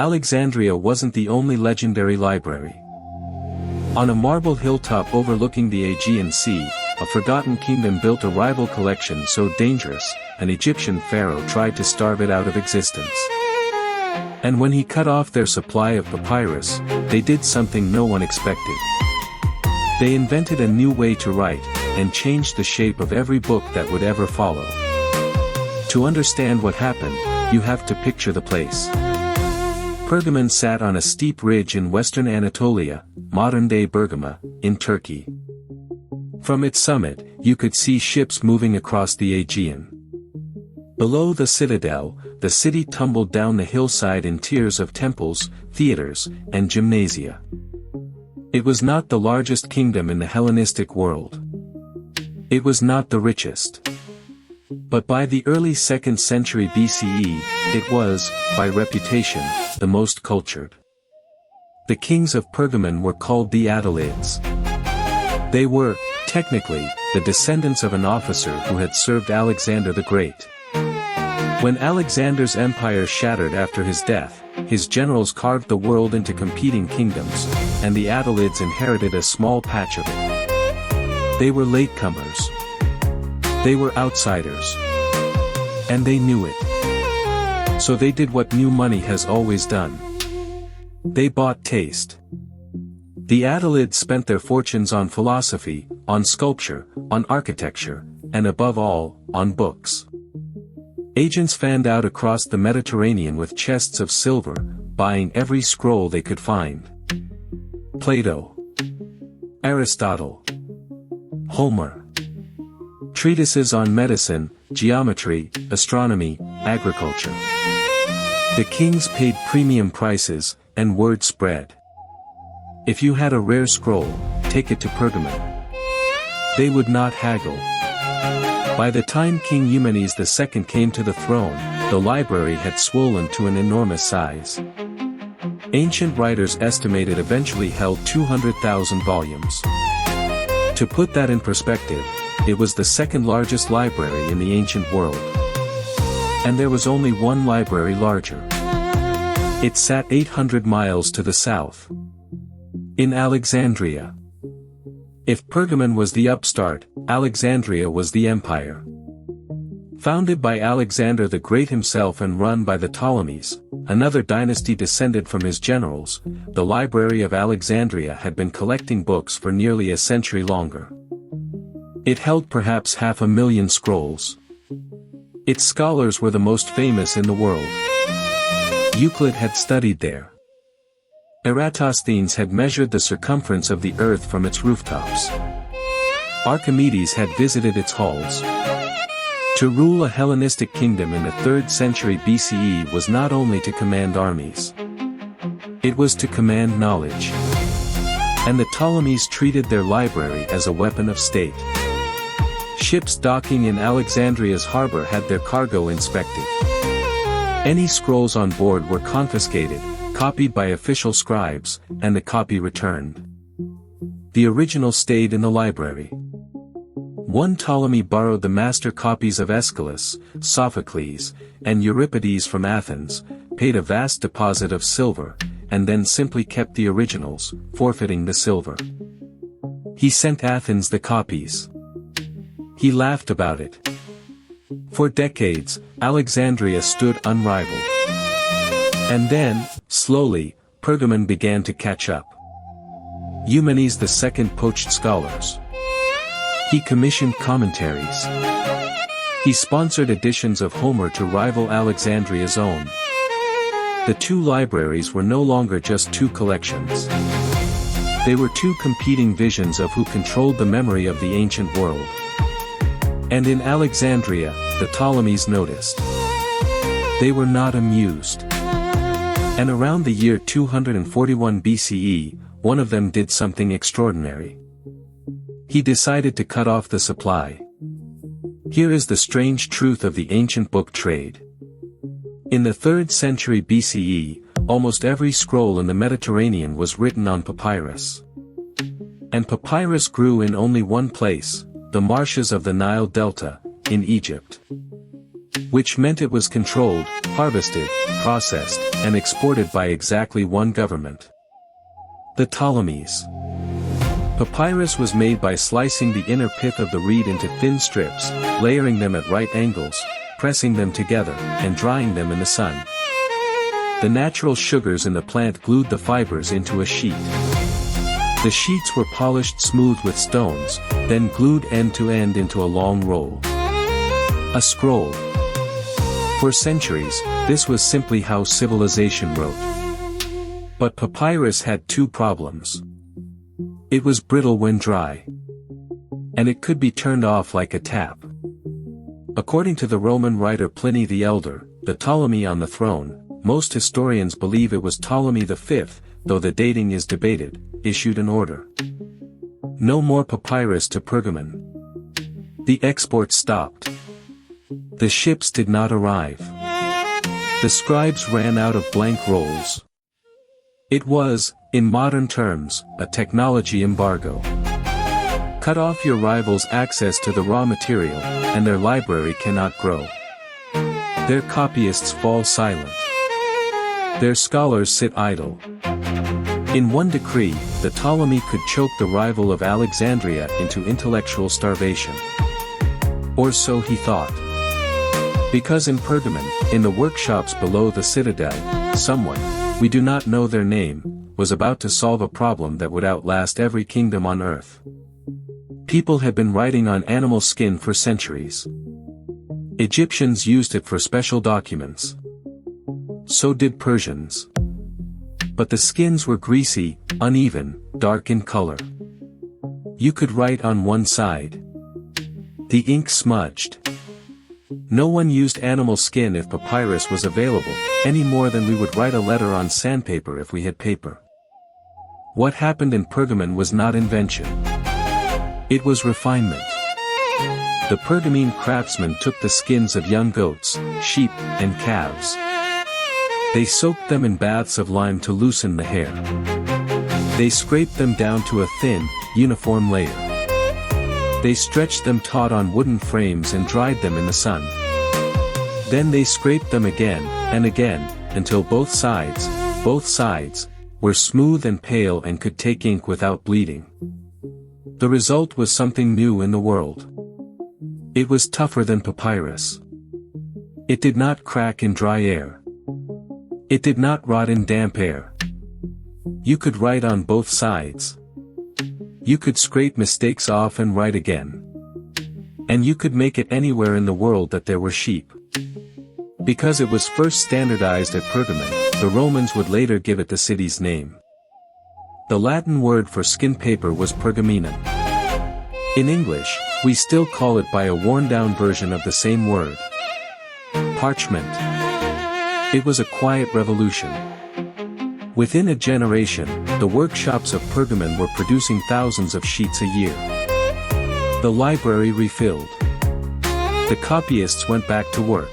Alexandria wasn't the only legendary library. On a marble hilltop overlooking the Aegean Sea, a forgotten kingdom built a rival collection so dangerous, an Egyptian pharaoh tried to starve it out of existence. And when he cut off their supply of papyrus, they did something no one expected. They invented a new way to write, and changed the shape of every book that would ever follow. To understand what happened, you have to picture the place. Pergamon sat on a steep ridge in western Anatolia, modern-day Bergama, in Turkey. From its summit, you could see ships moving across the Aegean. Below the citadel, the city tumbled down the hillside in tiers of temples, theaters, and gymnasia. It was not the largest kingdom in the Hellenistic world. It was not the richest. But by the early 2nd century BCE, it was, by reputation, the most cultured. The kings of Pergamon were called the Attalids. They were, technically, the descendants of an officer who had served Alexander the Great. When Alexander's empire shattered after his death, his generals carved the world into competing kingdoms, and the Attalids inherited a small patch of it. They were latecomers. They were outsiders. And they knew it. So they did what new money has always done. They bought taste. The Attalids spent their fortunes on philosophy, on sculpture, on architecture, and above all, on books. Agents fanned out across the Mediterranean with chests of silver, buying every scroll they could find. Plato, Aristotle, Homer. Treatises on medicine, geometry, astronomy, agriculture. The kings paid premium prices, and word spread. If you had a rare scroll, take it to Pergamon. They would not haggle. By the time King Eumenes II came to the throne, the library had swollen to an enormous size. Ancient writers estimated eventually held 200,000 volumes. To put that in perspective, it was the second largest library in the ancient world. And there was only one library larger. It sat 800 miles to the south. In Alexandria. If Pergamon was the upstart, Alexandria was the empire. Founded by Alexander the Great himself and run by the Ptolemies, another dynasty descended from his generals, the Library of Alexandria had been collecting books for nearly a century longer. It held perhaps 500,000 scrolls. Its scholars were the most famous in the world. Euclid had studied there. Eratosthenes had measured the circumference of the earth from its rooftops. Archimedes had visited its halls. To rule a Hellenistic kingdom in the 3rd century BCE was not only to command armies. It was to command knowledge. And the Ptolemies treated their library as a weapon of state. Ships docking in Alexandria's harbor had their cargo inspected. Any scrolls on board were confiscated, copied by official scribes, and the copy returned. The original stayed in the library. One Ptolemy borrowed the master copies of Aeschylus, Sophocles, and Euripides from Athens, paid a vast deposit of silver, and then simply kept the originals, forfeiting the silver. He sent Athens the copies. He laughed about it. For decades, Alexandria stood unrivaled. And then, slowly, Pergamon began to catch up. Eumenes II poached scholars. He commissioned commentaries. He sponsored editions of Homer to rival Alexandria's own. The two libraries were no longer just two collections. They were two competing visions of who controlled the memory of the ancient world. And in Alexandria, the Ptolemies noticed. They were not amused. And around the year 241 BCE, one of them did something extraordinary. He decided to cut off the supply. Here is the strange truth of the ancient book trade. In the 3rd century BCE, almost every scroll in the Mediterranean was written on papyrus. And papyrus grew in only one place, the marshes of the Nile Delta, in Egypt. which meant it was controlled, harvested, processed, and exported by exactly one government: the Ptolemies. Papyrus was made by slicing the inner pith of the reed into thin strips, layering them at right angles, pressing them together, and drying them in the sun. The natural sugars in the plant glued the fibers into a sheet. The sheets were polished smooth with stones, then glued end to end into a long roll. A scroll. For centuries, this was simply how civilization wrote. But papyrus had two problems. It was brittle when dry. And it could be turned off like a tap. According to the Roman writer Pliny the Elder, the Ptolemy on the throne, most historians believe it was Ptolemy V, though the dating is debated, issued an order. No more papyrus to Pergamon. The export stopped. The ships did not arrive. The scribes ran out of blank rolls. It was, in modern terms, a technology embargo. Cut off your rivals' access to the raw material, and their library cannot grow. Their copyists fall silent. Their scholars sit idle. In one decree, the Ptolemy could choke the rival of Alexandria into intellectual starvation. Or so he thought. Because in Pergamon, in the workshops below the citadel, someone, we do not know their name, was about to solve a problem that would outlast every kingdom on earth. People had been writing on animal skin for centuries. Egyptians used it for special documents. So did Persians. But the skins were greasy, uneven, dark in color. You could write on one side. The ink smudged. No one used animal skin if papyrus was available, any more than we would write a letter on sandpaper if we had paper. What happened in Pergamon was not invention. It was refinement. The Pergamene craftsmen took the skins of young goats, sheep, and calves. They soaked them in baths of lime to loosen the hair. They scraped them down to a thin, uniform layer. They stretched them taut on wooden frames and dried them in the sun. Then they scraped them again, and again, until both sides, were smooth and pale and could take ink without bleeding. The result was something new in the world. It was tougher than papyrus. It did not crack in dry air. It did not rot in damp air. You could write on both sides. You could scrape mistakes off and write again. And you could make it anywhere in the world that there were sheep. Because it was first standardized at Pergamon, the Romans would later give it the city's name. The Latin word for skin paper was pergamenum. In English, we still call it by a worn-down version of the same word. Parchment. It was a quiet revolution. Within a generation, the workshops of Pergamon were producing thousands of sheets a year. The library refilled. The copyists went back to work.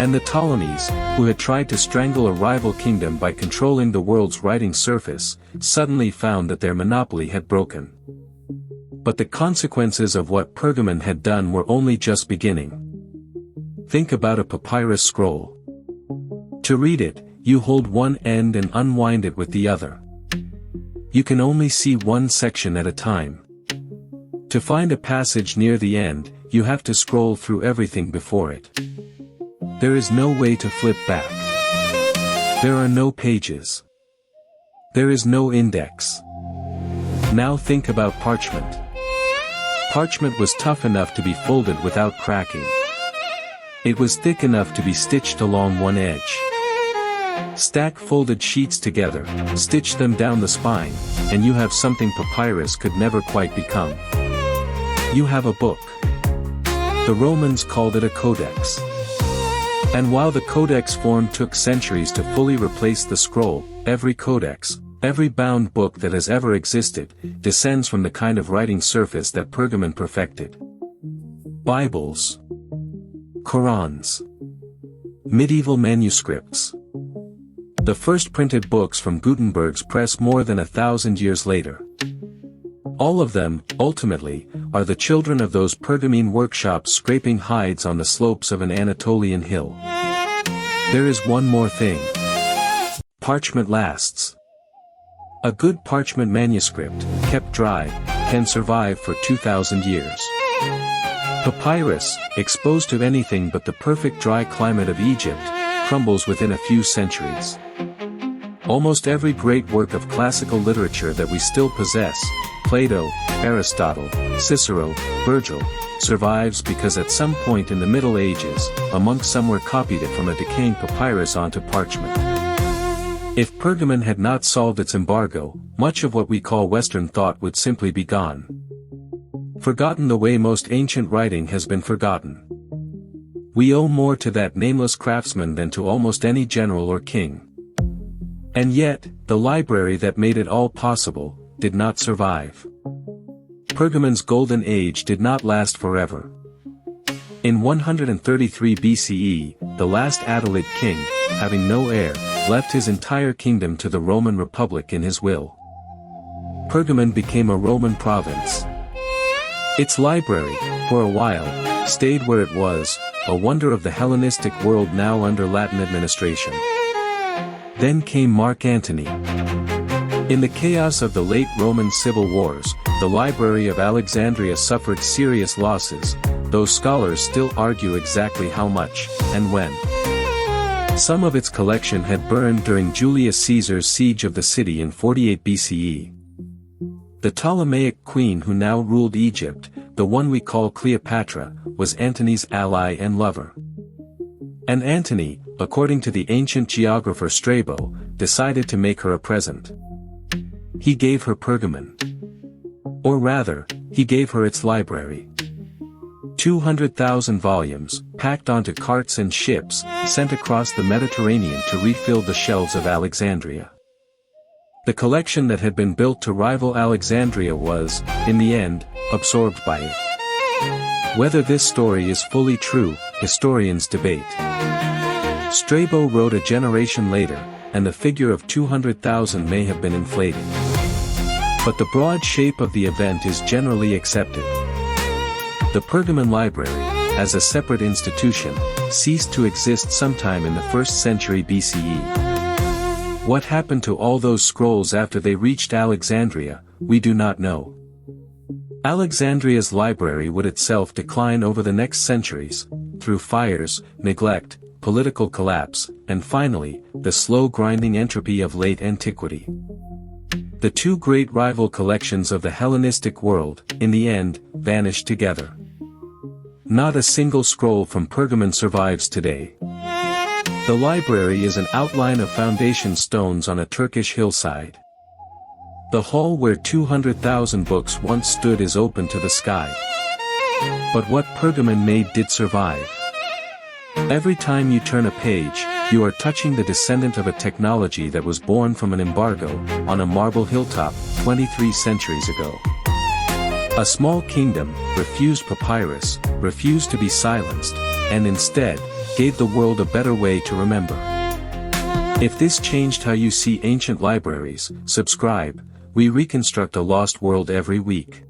And the Ptolemies, who had tried to strangle a rival kingdom by controlling the world's writing surface, suddenly found that their monopoly had broken. But the consequences of what Pergamon had done were only just beginning. Think about a papyrus scroll. To read it, you hold one end and unwind it with the other. You can only see one section at a time. To find a passage near the end, you have to scroll through everything before it. There is no way to flip back. There are no pages. There is no index. Now think about parchment. Parchment was tough enough to be folded without cracking. It was thick enough to be stitched along one edge. Stack folded sheets together, stitch them down the spine, and you have something papyrus could never quite become. You have a book. The Romans called it a codex. And while the codex form took centuries to fully replace the scroll, every codex, every bound book that has ever existed, descends from the kind of writing surface that Pergamon perfected. Bibles. Qurans. Medieval manuscripts. The first printed books from Gutenberg's press more than 1,000 years later. All of them, ultimately, are the children of those Pergamene workshops scraping hides on the slopes of an Anatolian hill. There is one more thing. Parchment lasts. A good parchment manuscript, kept dry, can survive for 2,000 years. Papyrus, exposed to anything but the perfect dry climate of Egypt, crumbles within a few centuries. Almost every great work of classical literature that we still possess, Plato, Aristotle, Cicero, Virgil, survives because at some point in the Middle Ages, a monk somewhere copied it from a decaying papyrus onto parchment. If Pergamon had not solved its embargo, much of what we call Western thought would simply be gone. Forgotten the way most ancient writing has been forgotten. We owe more to that nameless craftsman than to almost any general or king. And yet, the library that made it all possible, did not survive. Pergamon's golden age did not last forever. In 133 BCE, the last Attalid king, having no heir, left his entire kingdom to the Roman Republic in his will. Pergamon became a Roman province. Its library, for a while, stayed where it was, a wonder of the Hellenistic world now under Latin administration. Then came Mark Antony. In the chaos of the late Roman civil wars, the Library of Alexandria suffered serious losses, though scholars still argue exactly how much, and when. Some of its collection had burned during Julius Caesar's siege of the city in 48 BCE. The Ptolemaic queen who now ruled Egypt, the one we call Cleopatra, was Antony's ally and lover. And Antony, according to the ancient geographer Strabo, decided to make her a present. He gave her Pergamon. Or rather, he gave her its library. 200,000 volumes, packed onto carts and ships, sent across the Mediterranean to refill the shelves of Alexandria. The collection that had been built to rival Alexandria was, in the end, absorbed by it. Whether this story is fully true, historians debate. Strabo wrote a generation later, and the figure of 200,000 may have been inflated. But the broad shape of the event is generally accepted. The Pergamon Library, as a separate institution, ceased to exist sometime in the 1st century BCE. What happened to all those scrolls after they reached Alexandria, we do not know. Alexandria's library would itself decline over the next centuries, through fires, neglect, political collapse, and finally, the slow grinding entropy of late antiquity. The two great rival collections of the Hellenistic world, in the end, vanished together. Not a single scroll from Pergamon survives today. The library is an outline of foundation stones on a Turkish hillside. The hall where 200,000 books once stood is open to the sky. But what Pergamon made did survive. Every time you turn a page, you are touching the descendant of a technology that was born from an embargo, on a marble hilltop, 23 centuries ago. A small kingdom, refused papyrus, refused to be silenced, and instead, gave the world a better way to remember. If this changed how you see ancient libraries, subscribe. We reconstruct a lost world every week.